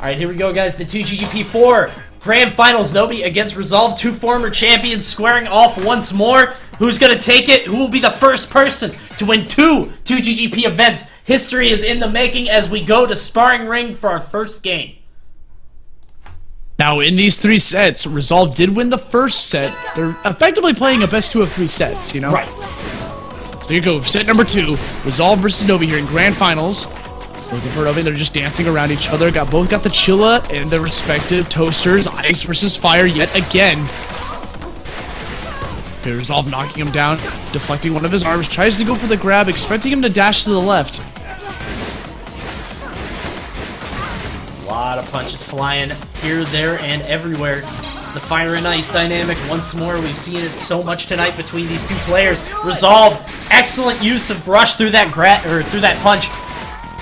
Alright, here we go, guys. The 2GGP4 Grand Finals. Nobi against Resolve. Two former champions squaring off once more. Who's going to take it? Who will be the first person to win two 2GGP events? History is in the making as we go to sparring ring for our first game. Now, in these 3 sets, Resolve did win the first set. They're effectively playing a best 2 of 3 sets, you know? Right. So here you go, set number 2. Resolve versus Nobi here in Grand Finals. Looking for Nobi, they're just dancing around each other. Both got the Chilla and their respective toasters. Ice versus Fire yet again. Okay, Resolve knocking him down, deflecting one of his arms. Tries to go for the grab, expecting him to dash to the left. A lot of punches flying here, there, and everywhere. The Fire and Ice dynamic once more. We've seen it so much tonight between these two players. Resolve, excellent use of brush through that punch,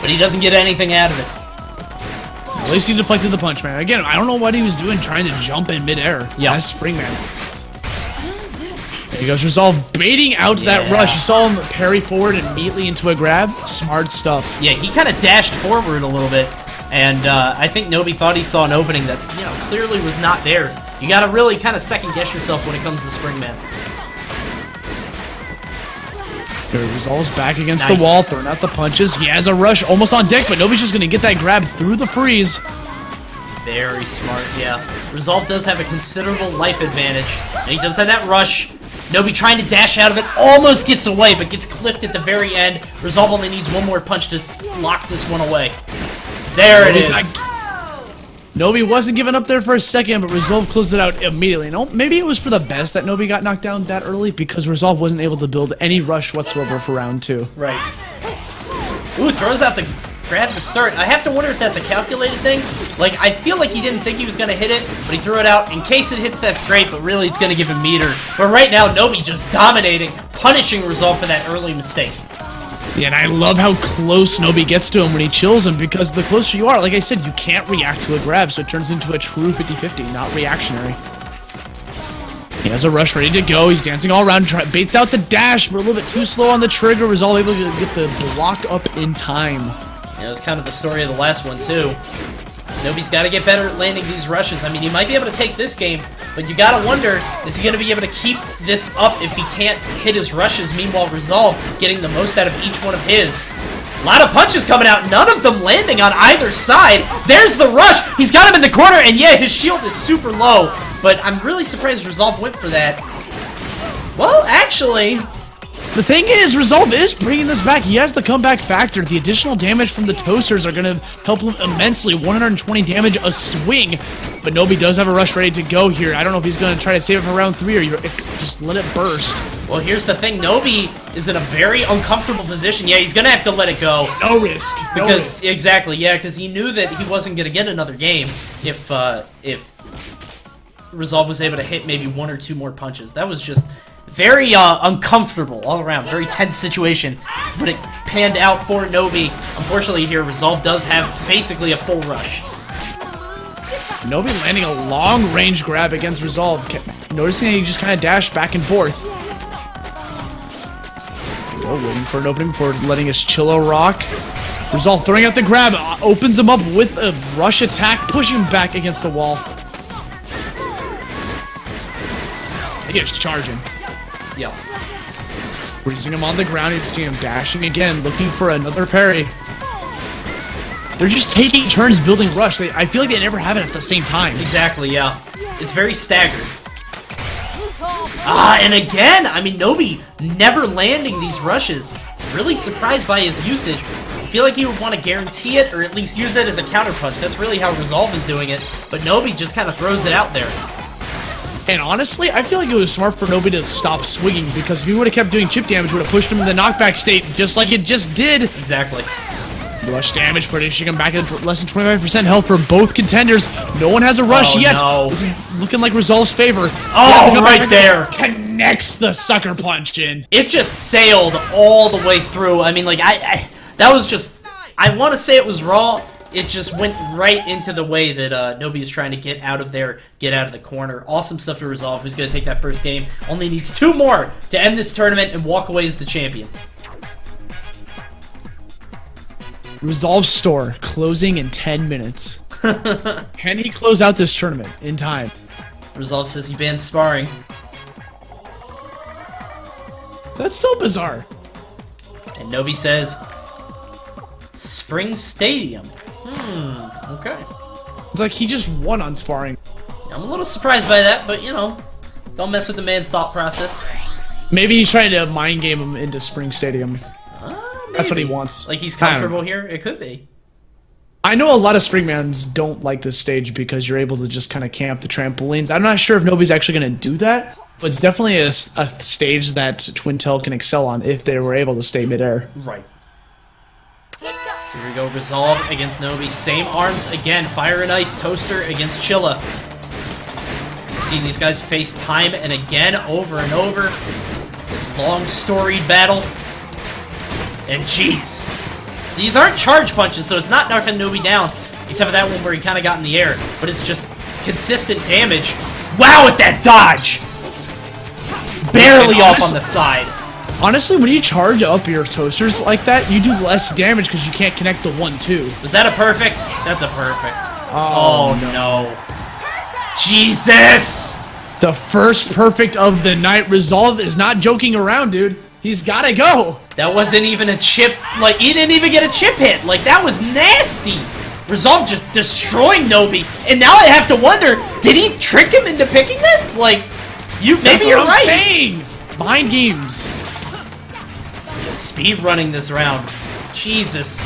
but he doesn't get anything out of it. At least he deflected the punch, man. Again, I don't know what he was doing trying to jump in midair. Yeah, as Springman. There he goes, Resolve baiting out that rush. You saw him parry forward immediately into a grab. Smart stuff. Yeah, he kind of dashed forward a little bit, and I think Nobi thought he saw an opening that, you know, clearly was not there. You gotta really kind of second guess yourself when it comes to Springman. Resolve's back against the wall, throwing out the punches. He has a rush almost on deck, but Nobi's just gonna get that grab through the freeze. Very smart, yeah. Resolve does have a considerable life advantage, and he does have that rush. Nobi trying to dash out of it, almost gets away, but gets clipped at the very end. Resolve only needs one more punch to lock this one away. There it is. Nobi wasn't giving up there for a second, but Resolve closed it out immediately. No, maybe it was for the best that Nobi got knocked down that early, because Resolve wasn't able to build any rush whatsoever for round 2. Right. Ooh, throws out the grab to start. I have to wonder if that's a calculated thing. Like, I feel like he didn't think he was going to hit it, but he threw it out. In case it hits, that's great, but really it's going to give him meter. But right now, Nobi just dominating, punishing Resolve for that early mistake. Yeah, and I love how close Nobi gets to him when he chills him, because the closer you are, like I said, you can't react to a grab, so it turns into a true 50-50, not reactionary. He has a rush ready to go. He's dancing all around, baits out the dash, but a little bit too slow on the trigger. Resolve able to get the block up in time. Yeah, it was kind of the story of the last one, too. Nobi's got to get better at landing these rushes. I mean, he might be able to take this game, but you got to wonder, is he going to be able to keep this up if he can't hit his rushes? Meanwhile, Resolve getting the most out of each one of his. A lot of punches coming out, none of them landing on either side. There's the rush. He's got him in the corner, and yeah, his shield is super low, but I'm really surprised Resolve went for that. Well, actually, the thing is, Resolve is bringing this back. He has the comeback factor. The additional damage from the toasters are going to help him immensely. 120 damage a swing. But Nobi does have a rush ready to go here. I don't know if he's going to try to save it for round 3 or just let it burst. Well, here's the thing. Nobi is in a very uncomfortable position. Yeah, he's going to have to let it go. No risk. Because, exactly, yeah, because he knew that he wasn't going to get another game if Resolve was able to hit maybe 1 or 2 more punches. That was just very uncomfortable all around. Very tense situation, but it panned out for Nobi. Unfortunately here, Resolve does have basically a full rush. Nobi landing a long-range grab against Resolve. Noticing he just kind of dashed back and forth. Waiting for an opening before letting his Chilla rock. Resolve throwing out the grab, opens him up with a rush attack, pushing him back against the wall. He gets charging. Yeah. Freezing him on the ground, you can see him dashing again, looking for another parry. They're just taking turns building rush. I feel like they never have it at the same time. Exactly, yeah. It's very staggered. And again, I mean, Nobi never landing these rushes. Really surprised by his usage. I feel like he would want to guarantee it, or at least use it as a counterpunch. That's really how Resolve is doing it. But Nobi just kind of throws it out there. And honestly, I feel like it was smart for Nobi to stop swinging, because if he would have kept doing chip damage, it would have pushed him in the knockback state, just like it just did. Exactly. Rush damage, pushing him back at less than 25% health for both contenders. No one has a rush yet. No. This is looking like Resolve's favor. Oh, right there. Connects the sucker punch in. It just sailed all the way through. I mean, like, that was just, I want to say it was raw. It just went right into the way that Nobi is trying to get out of there, get out of the corner. Awesome stuff to Resolve, who's going to take that first game. Only needs 2 more to end this tournament and walk away as the champion. Resolve store closing in 10 minutes. Can he close out this tournament in time? Resolve says he bans sparring. That's so bizarre. And Nobi says Spring Stadium. Okay. It's like he just won on sparring. I'm a little surprised by that, but you know, don't mess with the man's thought process. Maybe he's trying to mind game him into Spring Stadium. That's what he wants. Like he's comfortable here? It could be. I know a lot of Springmans don't like this stage because you're able to just kind of camp the trampolines. I'm not sure if Nobi's actually going to do that, but it's definitely a stage that Twintel can excel on if they were able to stay midair. Right. So here we go, Resolve against Nobi. Same arms again, Fire and Ice, Toaster against Chilla. We've seen these guys face time and again, over and over. This long storied battle. And jeez. These aren't charge punches, so it's not knocking Nobi down. Except for that one where he kind of got in the air. But it's just consistent damage. Wow, at that dodge! Barely off on the side. Honestly, when you charge up your toasters like that, you do less damage because you can't connect the 1-2. Was that a perfect? That's a perfect. Oh no. Jesus! The first perfect of the night. Resolve is not joking around, dude. He's gotta go. That wasn't even a chip. Like, he didn't even get a chip hit. Like, that was nasty. Resolve just destroying Nobi. And now I have to wonder, did he trick him into picking this? Like, maybe you're right. Saying. Mind games. Speed running this round. Jesus.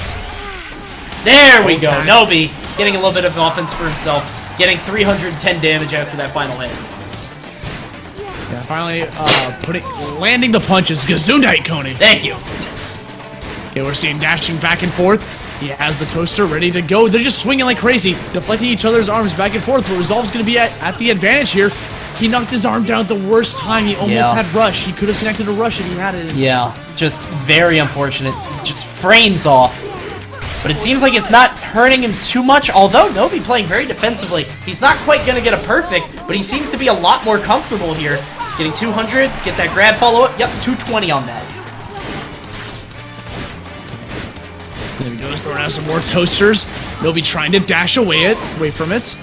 There we go. Nobi getting a little bit of offense for himself. Getting 310 damage after that final hit. Yeah, finally landing the punches. Gesundheit, Coney. Thank you. Okay, we're seeing dashing back and forth. He has the toaster ready to go. They're just swinging like crazy, deflecting each other's arms back and forth, but Resolve's going to be at the advantage here. He knocked his arm down at the worst time. He almost had rush. He could have connected a rush if he had it. Yeah, just very unfortunate. Just frames off. But it seems like it's not hurting him too much, although Nobi playing very defensively. He's not quite going to get a perfect, but he seems to be a lot more comfortable here. Getting 200, get that grab follow-up. Yep, 220 on that. There he goes, throwing out some more toasters. Nobi trying to dash away from it.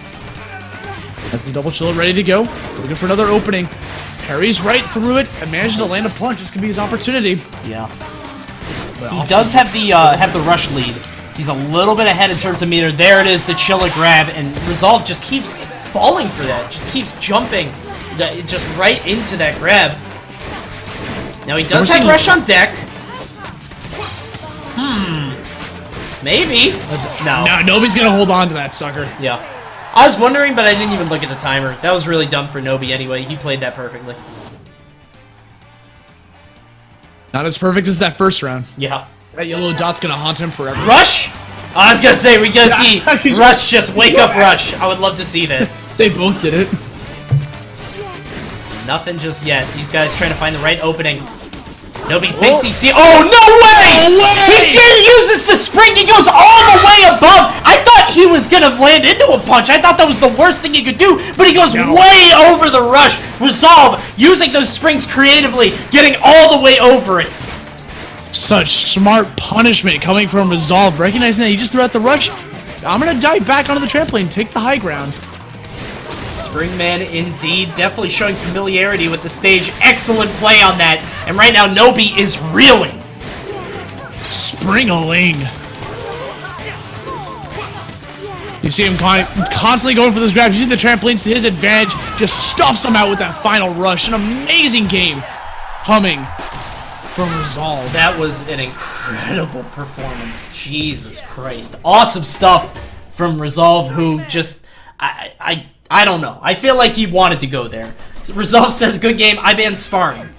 Has the double chill ready to go. Looking for another opening. Parries right through it and managed to land a punch. This could be his opportunity. Yeah. He does have the rush lead. He's a little bit ahead in terms of meter. There it is, the Chilla grab, and Resolve just keeps falling for that. Just keeps jumping just right into that grab. Now he does have rush on deck. Maybe. No. No, Nobi's gonna hold on to that sucker. Yeah. I was wondering, but I didn't even look at the timer. That was really dumb for Nobi anyway. He played that perfectly. Not as perfect as that first round. Yeah. That yellow dot's gonna haunt him forever. Rush? I was gonna say, we gotta see Rush just wake up Rush. I would love to see that. They both did it. Nothing just yet. These guys trying to find the right opening. Nobi thinks he sees. Oh, no way! No way! He uses the spring. He goes all the way above. I thought he was gonna land into a punch. I thought that was the worst thing he could do, but he goes way over the rush. Resolve using those springs creatively, getting all the way over it. Such smart punishment coming from Resolve, recognizing that he just threw out the rush. I'm gonna dive back onto the trampoline, take the high ground. Springman indeed, definitely showing familiarity with the stage. Excellent play on that. And right now, Nobi is reeling. Spring-a-ling. You see him constantly going for those grabs, using the trampolines to his advantage, just stuffs him out with that final rush. An amazing game coming from Resolve. That was an incredible performance. Jesus Christ. Awesome stuff from Resolve, who just... I don't know. I feel like he wanted to go there. So Resolve says, good game, I banned sparring.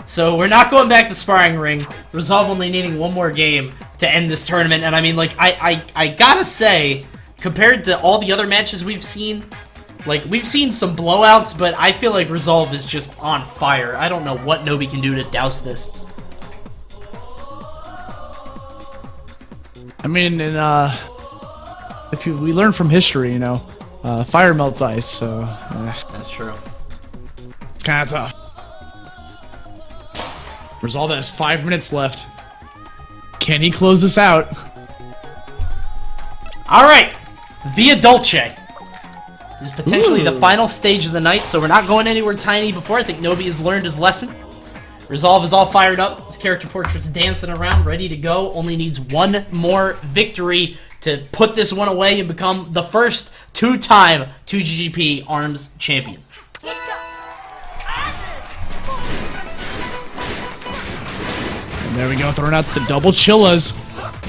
So we're not going back to sparring ring. Resolve only needing one more game to end this tournament. And I mean, like, I gotta say, compared to all the other matches we've seen, like, we've seen some blowouts, but I feel like Resolve is just on fire. I don't know what Nobi can do to douse this. I mean, and, we learn from history, you know. Fire melts ice, so... That's true. It's kind of tough. Resolve has 5 minutes left. Can he close this out? Alright, Via Dolce. This is potentially the final stage of the night, so we're not going anywhere tiny before. I think Nobi has learned his lesson. Resolve is all fired up. His character portrait's dancing around, ready to go. Only needs one more victory to put this one away and become the first two-time 2GGP ARMS champion. And there we go, throwing out the double chillas.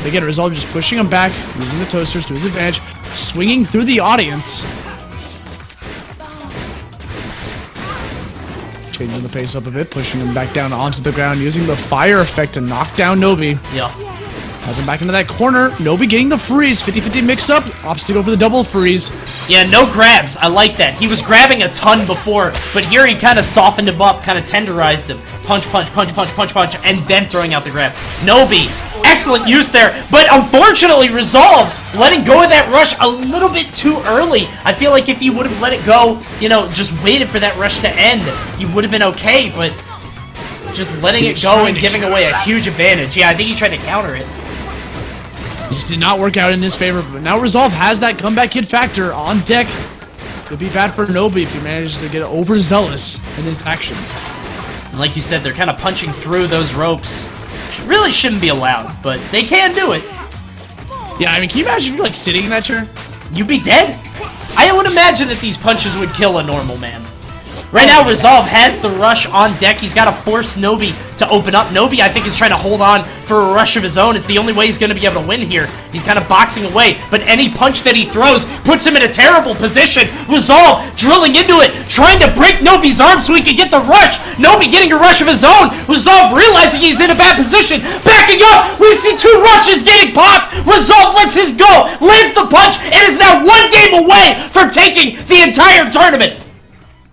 Again, Resolve just pushing him back, using the toasters to his advantage, swinging through the audience. Changing the pace up a bit, pushing him back down onto the ground, using the fire effect to knock down Nobi. Yeah. Has him back into that corner. Nobi getting the freeze. 50-50 mix-up. Opts to go for the double freeze. Yeah, no grabs. I like that. He was grabbing a ton before, but here he kind of softened him up, kind of tenderized him. Punch, punch, punch, punch, punch, punch, and then throwing out the grab. Nobi, excellent use there, but unfortunately Resolve letting go of that rush a little bit too early. I feel like if he would have let it go, you know, just waited for that rush to end, he would have been okay, but just letting it go and giving away a huge advantage. Yeah, I think he tried to counter it. It just did not work out in his favor, but now Resolve has that comeback kid factor on deck. Could be bad for Nobi if he manages to get overzealous in his actions. And like you said, they're kind of punching through those ropes. Which really shouldn't be allowed, but they can do it. Yeah, I mean, can you imagine if you're like sitting in that chair? You'd be dead. I would imagine that these punches would kill a normal man. Right now, Resolve has the rush on deck. He's got to force Nobi to open up. Nobi, I think, is trying to hold on for a rush of his own. It's the only way he's going to be able to win here. He's kind of boxing away, but any punch that he throws puts him in a terrible position. Resolve drilling into it, trying to break Nobi's arm so he can get the rush. Nobi getting a rush of his own. Resolve realizing he's in a bad position. Backing up, we see two rushes getting popped. Resolve lets his go, lands the punch, and is now one game away from taking the entire tournament.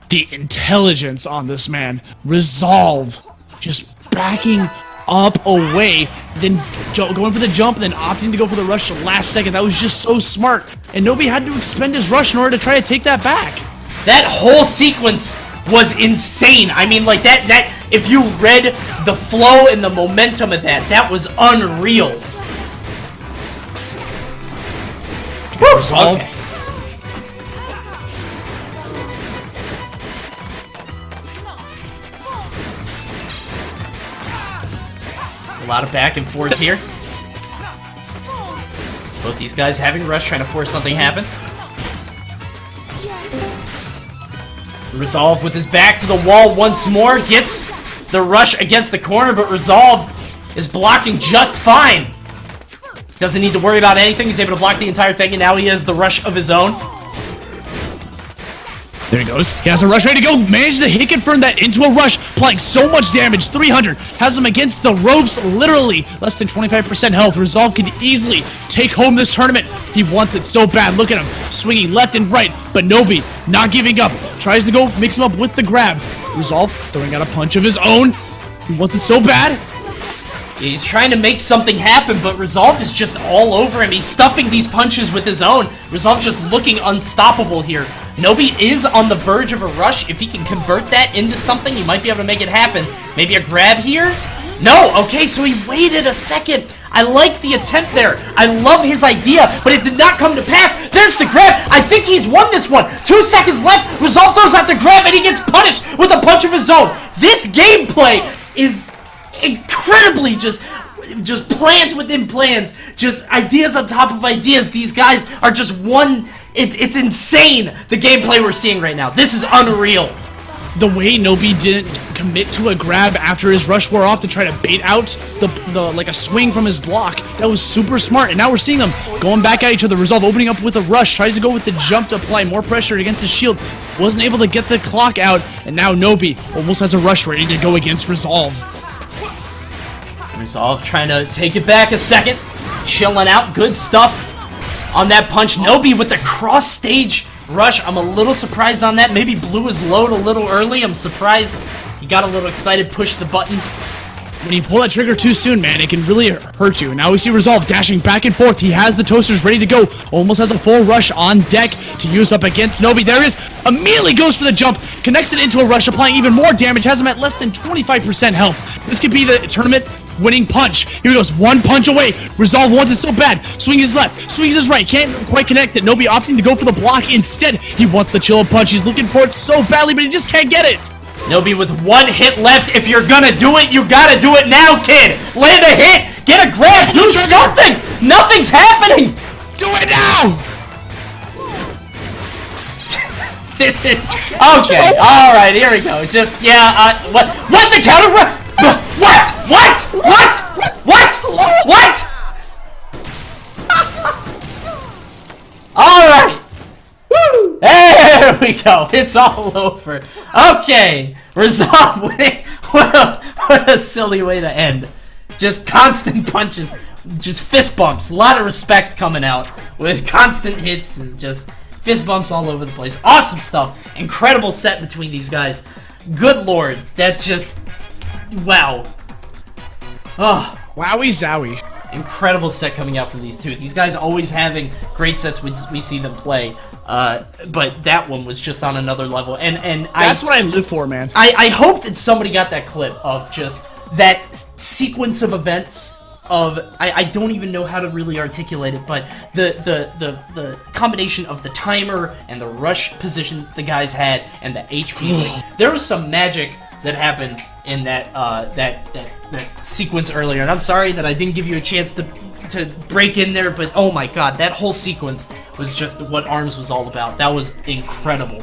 The intelligence on this man. Resolve. Just backing up away, then going for the jump, and then opting to go for the rush last second. That was just so smart. And Nobi had to expend his rush in order to try to take that back. That whole sequence was insane. I mean, like, that if you read the flow and the momentum of that was unreal. Resolve. Okay. A lot of back and forth here. Both these guys having rush, trying to force something happen. Resolve with his back to the wall once more, gets the rush against the corner, but Resolve is blocking just fine. Doesn't need to worry about anything, he's able to block the entire thing, and now he has the rush of his own. There he goes. He has a rush ready to go. Managed to hit confirm that into a rush, applying so much damage. 300. Has him against the ropes, literally. Less than 25% health. Resolve can easily take home this tournament. He wants it so bad. Look at him. Swinging left and right. But Nobi, not giving up. Tries to go mix him up with the grab. Resolve throwing out a punch of his own. He wants it so bad. He's trying to make something happen, but Resolve is just all over him. He's stuffing these punches with his own. Resolve just looking unstoppable here. Nobi is on the verge of a rush. If he can convert that into something, he might be able to make it happen. Maybe a grab here? No! Okay, so he waited a second. I like the attempt there. I love his idea, but it did not come to pass. There's the grab. I think he's won this one. 2 seconds left. Resolve throws out the grab, and he gets punished with a punch of his own. This gameplay is incredibly just plans within plans, just ideas on top of ideas. These guys are just one. It's insane, the gameplay we're seeing right now. This is unreal. The way Nobi didn't commit to a grab after his rush wore off to try to bait out the like a swing from his block, that was super smart. And now we're seeing them going back at each other. Resolve opening up with a rush, tries to go with the jump to apply more pressure against his shield, wasn't able to get the clock out, and now Nobi almost has a rush ready to go against Resolve. Resolve trying to take it back a second, chilling out, good stuff on that punch. Nobi with the cross stage rush. I'm a little surprised on that. Maybe blew his load a little early. I'm surprised he got a little excited, pushed the button. when you pull that trigger too soon, man, it can really hurt you. Now we see Resolve dashing back and forth. He has the toasters ready to go. Almost has a full rush on deck to use up against Nobi. There is. Immediately goes for the jump. Connects it into a rush, applying even more damage. Has him at less than 25% health. This could be the tournament winning punch. Here he goes. One punch away. Resolve wants it so bad. Swings his left. Swings his right. Can't quite connect it. Nobi opting to go for the block instead. He wants the chill punch. He's looking for it so badly, but he just can't get it. Nobi with one hit left. If you're gonna do it, you gotta do it now, kid. Land a hit. Get a grab. Do something. Nothing's happening. Do it now. This is okay. All right, here we go. Just what the counter? What? All right. Woo! There we go. It's all over. Okay, Resolve winning. What a silly way to end. Just constant punches, just fist bumps. A lot of respect coming out with constant hits and just fist bumps all over the place. Awesome stuff. Incredible set between these guys. Good lord, that just wow. Oh, wowie zowie. Incredible set coming out from these two. These guys always having great sets when we see them play. But that one was just on another level. And that's what I live for, man. I hope that somebody got that clip of just that sequence of events of I don't even know how to really articulate it, but the combination of the timer and the rush position the guys had and the HP. There was some magic that happened in that sequence earlier, and I'm sorry that I didn't give you a chance to break in there, but oh my god, that whole sequence was just what ARMS was all about. That was incredible.